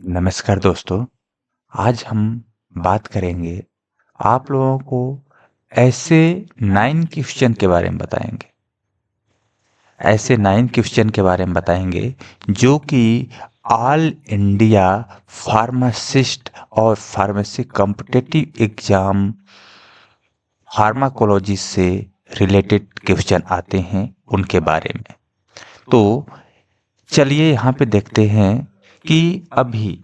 नमस्कार दोस्तों, आज हम बात करेंगे आप लोगों को ऐसे 9 क्वेश्चन के बारे में बताएंगे। ऐसे 9 क्वेश्चन के बारे में बताएंगे जो कि ऑल इंडिया फार्मासिस्ट और फार्मेसी कॉम्पिटिटिव एग्जाम फार्माकोलॉजी से रिलेटेड क्वेश्चन आते हैं उनके बारे में। तो चलिए यहाँ पे देखते हैं कि अभी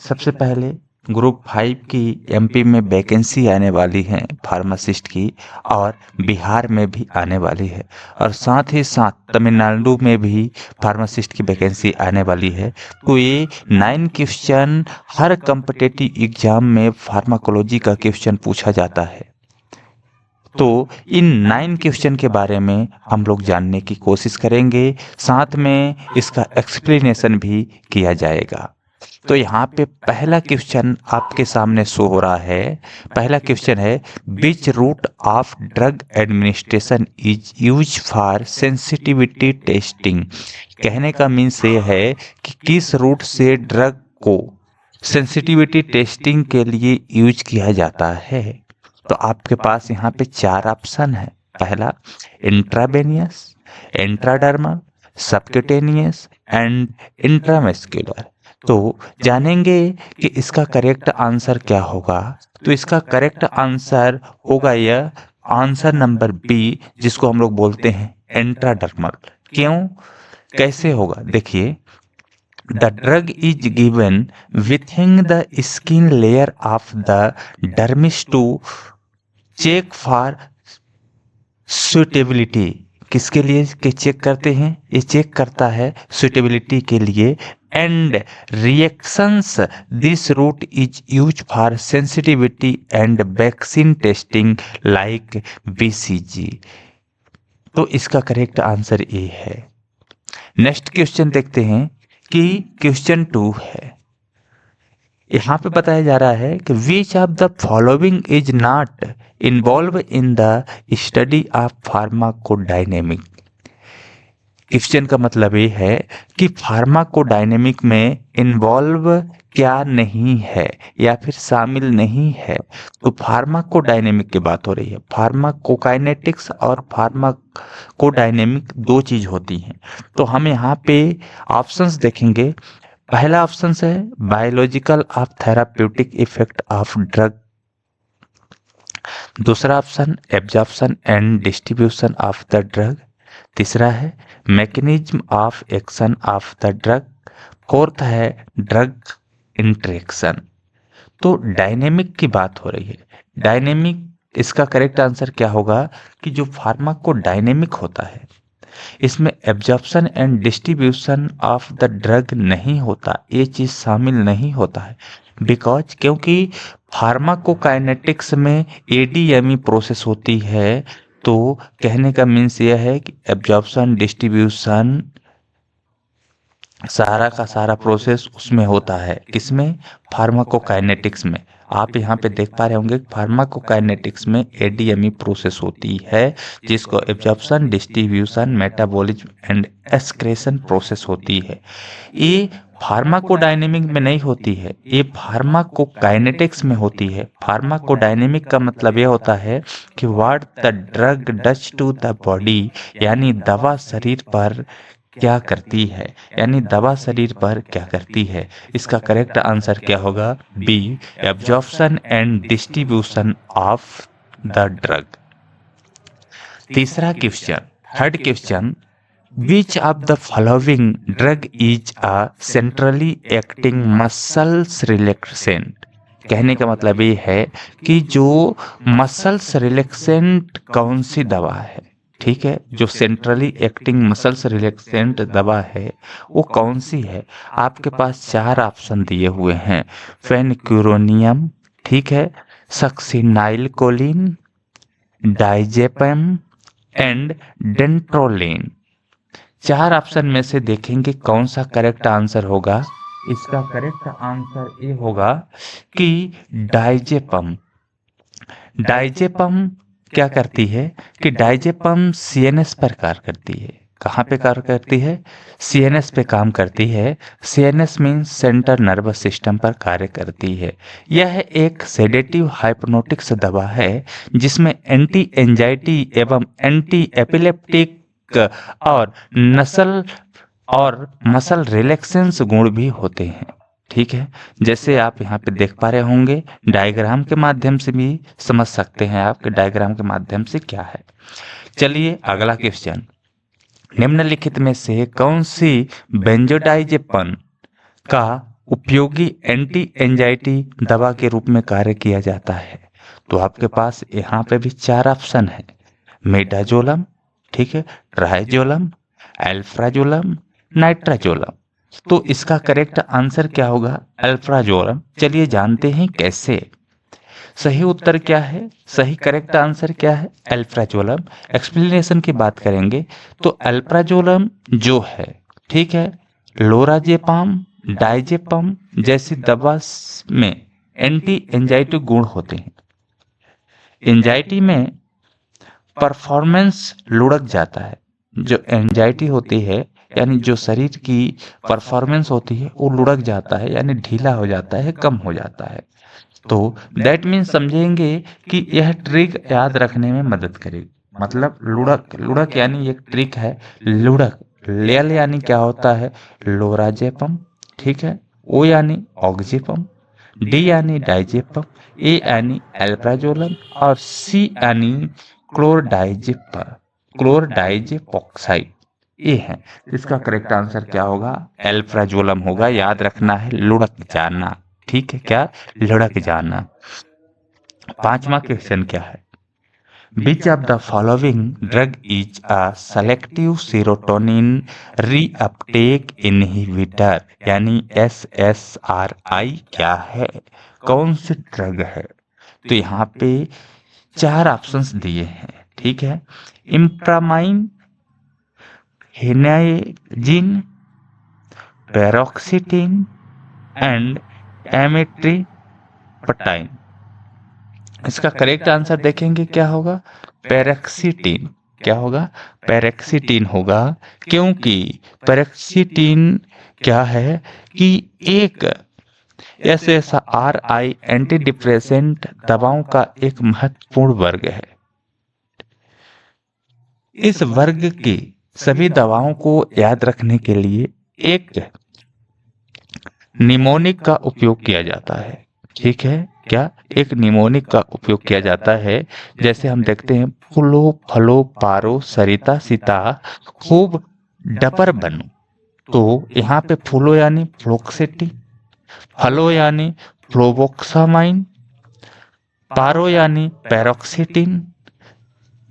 सबसे पहले ग्रुप 5 की एमपी में वैकेंसी आने वाली है फार्मासिस्ट की, और बिहार में भी आने वाली है, और साथ ही साथ तमिलनाडु में भी फार्मासिस्ट की वैकेंसी आने वाली है। तो ये 9 क्वेश्चन हर कॉम्पिटिटिव एग्जाम में फार्माकोलॉजी का क्वेश्चन पूछा जाता है। तो इन 9 क्वेश्चन के बारे में हम लोग जानने की कोशिश करेंगे, साथ में इसका एक्सप्लेनेशन भी किया जाएगा। तो यहाँ पे पहला क्वेश्चन आपके सामने शो हो रहा है। पहला क्वेश्चन है, which route of drug administration is use for sensitivity testing. कहने का मीन्स ये है कि किस रूट से ड्रग को सेंसिटिविटी टेस्टिंग के लिए यूज किया जाता है। तो आपके पास यहाँ पे 4 ऑप्शन है। पहला इंट्रावेनियस, इंट्राडर्मल, सबक्यूटेनियस एंड इंट्रामस्कुलर। तो जानेंगे कि इसका करेक्ट आंसर क्या होगा। तो इसका करेक्ट आंसर होगा यह आंसर नंबर बी, जिसको हम लोग बोलते हैं इंट्राडर्मल। क्यों, कैसे होगा, देखिए। The drug is given within the skin layer of the dermis to check for suitability। किसके लिए के चेक करते हैं, ये चेक करता है सुटेबिलिटी के लिए। And reactions this route is use for sensitivity and vaccine testing like BCG. तो इसका करेक्ट आंसर ए है। नेक्स्ट क्वेश्चन देखते हैं कि क्वेश्चन 2 है। यहाँ पे बताया जा रहा है कि विच of the following is not involve in the study of pharmacodynamic. Question का मतलब ये है कि फार्माकोडायनेमिक में इन्वॉल्व क्या नहीं है या फिर शामिल नहीं है। तो फार्माकोडायनेमिक की बात हो रही है। फार्माकोकाइनेटिक्स और फार्माकोडायनेमिक दो चीज होती हैं। तो हम यहाँ पे ऑप्शंस देखेंगे। पहला ऑप्शन है biological of therapeutic effect of drug. दूसरा option absorption and distribution of the drug. तीसरा है mechanism of action of the drug. Fourth है ड्रग इंटरेक्शन। तो डायनेमिक की बात हो रही है। डायनेमिक, इसका करेक्ट आंसर क्या होगा कि जो फार्माकोडायनेमिक होता है इसमें absorption and distribution of the drug नहीं होता, ये चीज शामिल नहीं होता है। बिकॉज क्योंकि फार्माकोकाइनेटिक्स में एडीएमई प्रोसेस होती है। तो कहने का मीन्स यह है कि एब्जॉर्प्शन डिस्ट्रीब्यूशन सारा का सारा प्रोसेस उसमें होता है। किसमें, फार्माकोकाइनेटिक्स में। आप यहाँ पे देख पा रहे होंगे फार्माकोकाइनेटिक्स में एडीएमई प्रोसेस होती है, जिसको absorption distribution metabolism and excretion process होती है। ये फार्माकोडायनेमिक में नहीं होती है, ये फार्माकोकाइनेटिक्स में होती है। फार्माकोडायनेमिक का मतलब ये होता है कि what the drug does to the body, यानी दवा शरीर पर क्या करती है, यानी दवा शरीर पर क्या करती है। इसका करेक्ट आंसर क्या होगा, B, absorption and distribution of the drug. तीसरा question, third question, which of the following drug is a centrally acting muscles relaxant. कहने का मतलब ये है कि जो मसल्स रिलैक्सेंट कौन सी दवा है। ठीक है, जो सेंट्रली एक्टिंग मसल्स रिलैक्सेंट दवा है वो कौन सी है। आपके पास 4 ऑप्शन दिए हुए हैं। फेनक्यूरोनियम, ठीक है, सक्सिनाइलकोलिन, डाइजेपम एंड डेंट्रोलिन। 4 ऑप्शन में से देखेंगे कौन सा करेक्ट आंसर होगा। इसका करेक्ट आंसर ये होगा कि डाइजेपम। डाइजेपम क्या करती है कि डाइजेपम सीएनएस पर कार्य करती है। कहाँ पे कार्य करती है? सीएनएस पे काम करती है। CNS means central nervous system पर कार्य करती है। यह एक सेडेटिव हाइप्नोटिक्स दवा है जिसमें एंटी एंजाइटी एवं एंटी एपिलेप्टिक और नसल और मसल रिलैक्सेंस गुण भी होते हैं। ठीक है, जैसे आप यहाँ पे देख पा रहे होंगे, डायग्राम के माध्यम से भी समझ सकते हैं आप कि डायग्राम के माध्यम से क्या है। चलिए अगला क्वेश्चन, निम्नलिखित में से कौन सी बेंजोडाइजेपन का उपयोगी एंटी एंजाइटी दवा के रूप में कार्य किया जाता है? तो आपके पास यहाँ पे भी 4 ऑप्शन है, मेडाजोलम, ठीक है, ट्राइजोलम, अल्फ्राजोलम, नाइट्राजोलम। तो इसका करेक्ट आंसर क्या होगा? अल्फ्राजोलम। चलिए जानते हैं कैसे। सही उत्तर क्या है? सही करेक्ट आंसर क्या है? अल्फ्राजोलम। एक्सप्लेनेशन की बात करेंगे तो अल्फ्राजोलम जो है, ठीक है, लोराजेपाम, डाइजेपम जैसी दवा में एंटी एंजाइटी गुण होते हैं। एंजाइटी में परफॉर्मेंस लुढ़क जाता है। जो एंजाइटी होती है यानी जो शरीर की परफॉर्मेंस होती है वो लुढ़क जाता है, यानी ढीला हो जाता है, कम हो जाता है। तो दैट मीन्स समझेंगे कि यह ट्रिक याद रखने में मदद करेगी। मतलब लुढ़क, लुढ़क यानी एक ट्रिक है। लुढ़क, लेल यानी क्या होता है? लोराजेपम, ठीक है, ओ यानी ऑक्जेपम, डी यानी डाइजेपम, ए यानी अल्प्राजोलम और सी यानी क्लोरडाइजेपॉक्साइड। ये है। इसका करेक्ट आंसर क्या होगा? अल्प्राजोलम होगा। याद रखना है, लुढ़क जाना। ठीक है, क्या? लुढ़क जाना। 5वां क्वेश्चन क्या है? Which of the following drug is a selective serotonin reuptake inhibitor? यानी SSRI क्या है? कौन सी ड्रग है? तो यहाँ पे 4 ऑप्शंस दिए हैं, ठीक है। इम्प्रामाइन, हिनाइजिन, पैरोक्सिटिन एंड एमिट्रिपटाइन। इसका करेक्ट आंसर देखेंगे क्या होगा? पैरोक्सिटिन। क्या होगा? पैरोक्सिटिन होगा, क्योंकि पैरोक्सिटिन क्या है कि एक SSRI एंटी डिप्रेसेंट दवाओं का एक महत्वपूर्ण वर्ग है। इस वर्ग की सभी दवाओं को याद रखने के लिए एक निमोनिक का उपयोग किया जाता है। ठीक है, क्या? एक निमोनिक का उपयोग किया जाता है। जैसे हम देखते हैं, फूलो फलो पारो सरिता सीता खूब डपर बनो। तो यहाँ पे फूलो यानी फ्लोक्सिटी, फलो यानी फ्लोबोक्सामाइन, पारो यानी पैरोक्सिटिन,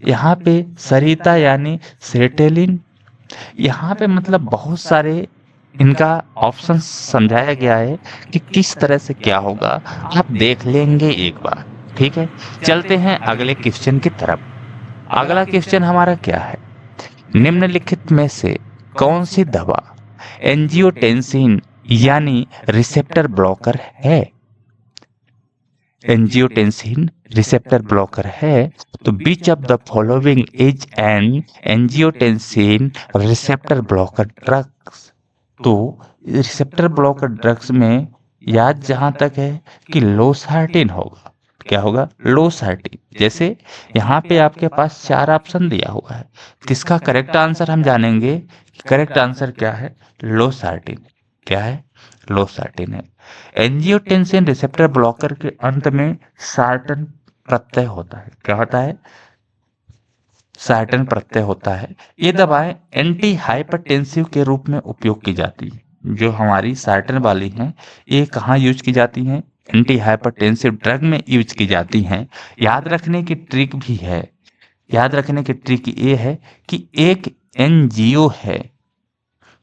यहाँ पे सरिता यानी सेटेलिन। यहाँ पे मतलब बहुत सारे इनका ऑप्शन समझाया गया है कि किस तरह से क्या होगा, आप देख लेंगे एक बार। ठीक है, चलते हैं अगले क्वेश्चन की तरफ। अगला क्वेश्चन हमारा क्या है? निम्नलिखित में से कौन सी दवा एंजियोटेंसिन यानी रिसेप्टर ब्लॉकर है? एंजियोटेंसिन रिसेप्टर ब्लॉकर है। तो which of the following is an angiotensin receptor blocker drugs. तो रिसेप्टर ब्लॉकर ड्रग्स में याद जहां तक है कि लोसार्टिन होगा। क्या होगा? लोसार्टिन। जैसे यहाँ पे आपके पास 4 ऑप्शन दिया हुआ है, किसका करेक्ट आंसर हम जानेंगे। करेक्ट आंसर क्या है? लोसार्टिन। क्या है? लोसार्टिन है। एंजियोटेंसिन रिसेप्टर ब्लॉकर के अंत में सार्टन प्रत्यय होता है। क्या होता है? सार्टन प्रत्यय होता है। ये दवाएं एंटी हाइपरटेंसिव के रूप में उपयोग की जाती हैं। जो हमारी सार्टन वाली हैं, ये कहाँ यूज की जाती हैं? एंटी हाइपरटेंसिव ड्रग में यूज की जाती हैं। याद रखने की ट्रिक भी है। याद रखने की ट्रिक ये है कि एक एनजीओ है।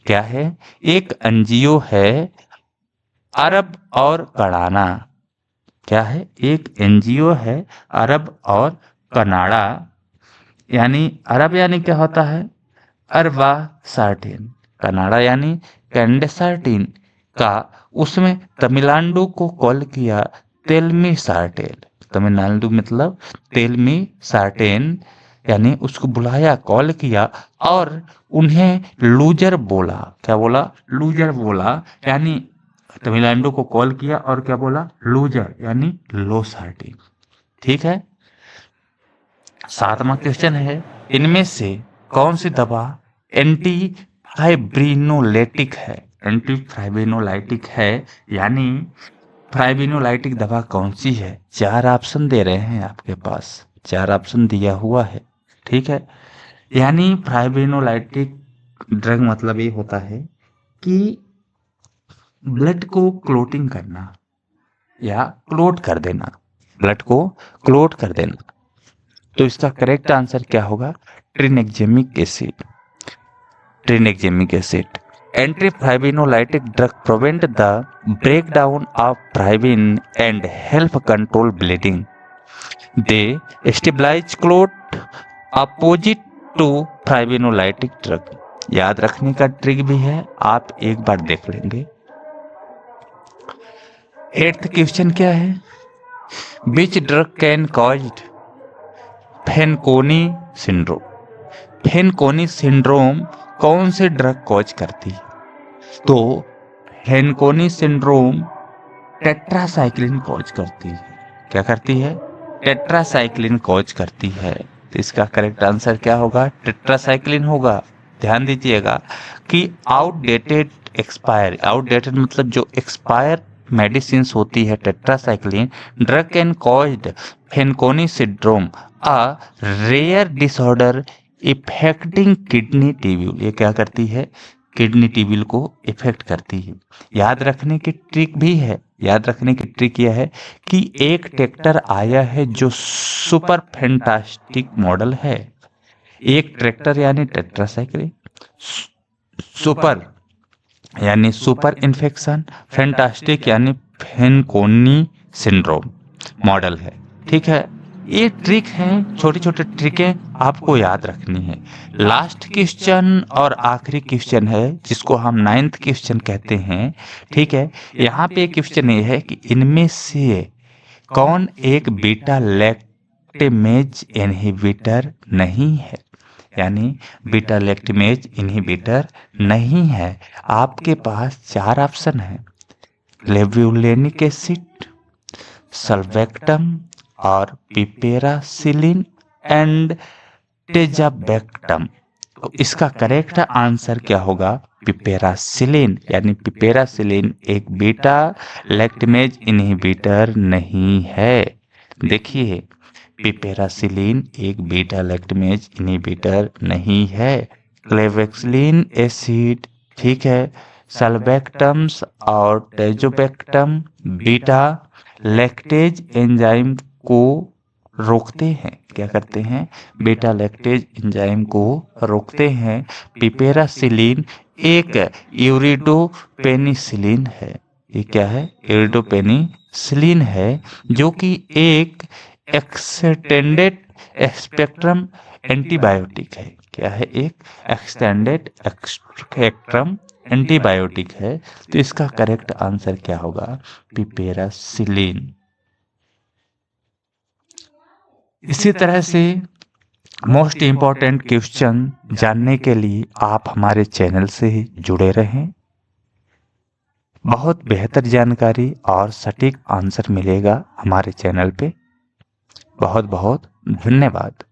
क्या है? एक एनजीओ है अरब और कनाडा। क्या है? एक एनजीओ है अरब और कनाडा। यानी अरब यानी क्या होता है? अरबा सार्टिन। कनाडा यानी कैंडेसार्टिन का उसमें तमिलनाडु को कॉल किया तेलमी सार्टेल। तमिलनाडु मतलब तेलमी सार्टेन यानी उसको बुलाया, कॉल किया और उन्हें लूजर बोला। क्या बोला? लूजर बोला। यानी तमिलनाडु को कॉल किया और क्या बोला? लूजर, यानी लोसार्टिन। ठीक है। 7वां क्वेश्चन है, इनमें से कौन सी दवा एंटी फाइब्रिनोलाइटिक है? एंटी फाइब्रिनोलाइटिक है, यानी फाइब्रिनोलाइटिक दवा कौन सी है? 4 ऑप्शन दे रहे हैं आपके पास, 4 ऑप्शन दिया हुआ है। ठीक है। यानी फाइब्रिनोलाइटिक ड्रग मतलब ये होता है कि ब्लड को क्लोटिंग करना या क्लोट कर देना, ब्लड को क्लोट कर देना। तो इसका करेक्ट आंसर क्या होगा? Tranexamic acid. Tranexamic acid. Antifibrinolytic drug prevent the breakdown of fibrin and help control bleeding. They stabilize clot opposite to fibrinolytic drug. याद रखने का ट्रिक भी है, आप एक बार देख लेंगे। 8th क्वेश्चन क्या है? Which drug can cause Fanconi syndrome? Fanconi syndrome कौन से ड्रग कॉज करती है? तो फेनकोनी सिंड्रोम टेट्रासाइक्लिन कॉज करती है। क्या करती है? टेट्रासाइक्लिन कॉज करती है। तो इसका करेक्ट आंसर क्या होगा? टेट्रासाइक्लिन होगा। ध्यान दीजिएगा कि आउटडेटेड मतलब जो एक्सपायर मेडिसिन होती है tetracycline, drug can caused Fanconi syndrome a rare disorder affecting kidney tubule. ये क्या करती है? किडनी ट्यूब्यूल को इफेक्ट करती है। याद रखने की ट्रिक भी है, याद रखने की ट्रिक यह है कि एक ट्रैक्टर आया है जो सुपर फैंटास्टिक मॉडल है। एक ट्रैक्टर यानी टेट्रासाइक्लिन, सुपर यानी सुपर इन्फेक्शन, फैंटास्टिक यानी फेनकोनी सिंड्रोम मॉडल है। ठीक है। ये ट्रिक है, छोटी छोटी ट्रिकें आपको याद रखनी है। लास्ट क्वेश्चन और आखिरी क्वेश्चन है जिसको हम 9th क्वेश्चन कहते हैं। ठीक है। यहाँ पे क्वेश्चन ये है कि इनमें से कौन एक बीटा लैक्टेमेज इनहिबिटर नहीं है? यानी बीटा लैक्टेमेज इनहिबिटर नहीं है। आपके पास 4 ऑप्शन है, लेवुलेनिक एसिड, सल्वेक्टम और पिपेरासिलिन एंड टेजाबेक्टम। तो इसका करेक्ट आंसर क्या होगा? पिपेरासिलिन। यानी पिपेरासिलिन एक बीटा लैक्टेमेज इनहिबिटर नहीं है। देखिए, पिपेरासिलिन एक बीटा लैक्टेमेज इनहिबिटर नहीं है। क्लेवेक्सिलिन एसिड, ठीक है, सल्वेक्टम्स और टेजोबेक्टम बीटा लैक्टेज एंजाइम को रोकते हैं। क्या करते हैं? बीटा लैक्टेज एंजाइम को रोकते हैं। पिपेरासिलिन एक यूरिडोपेनिसिलिन है। ये क्या है? यूरिडोपेनिसिलिन है, जो कि एक एक्सटेंडेड स्पेक्ट्रम एंटीबायोटिक है। क्या है? एक एक्सटेंडेड स्पेक्ट्रम एंटीबायोटिक है। तो इसका करेक्ट आंसर क्या होगा? पिपेरासिलिन। इसी तरह से मोस्ट इम्पॉर्टेंट क्वेश्चन जानने के लिए आप हमारे चैनल से ही जुड़े रहें। बहुत बेहतर जानकारी और सटीक आंसर मिलेगा हमारे चैनल पे। बहुत बहुत धन्यवाद।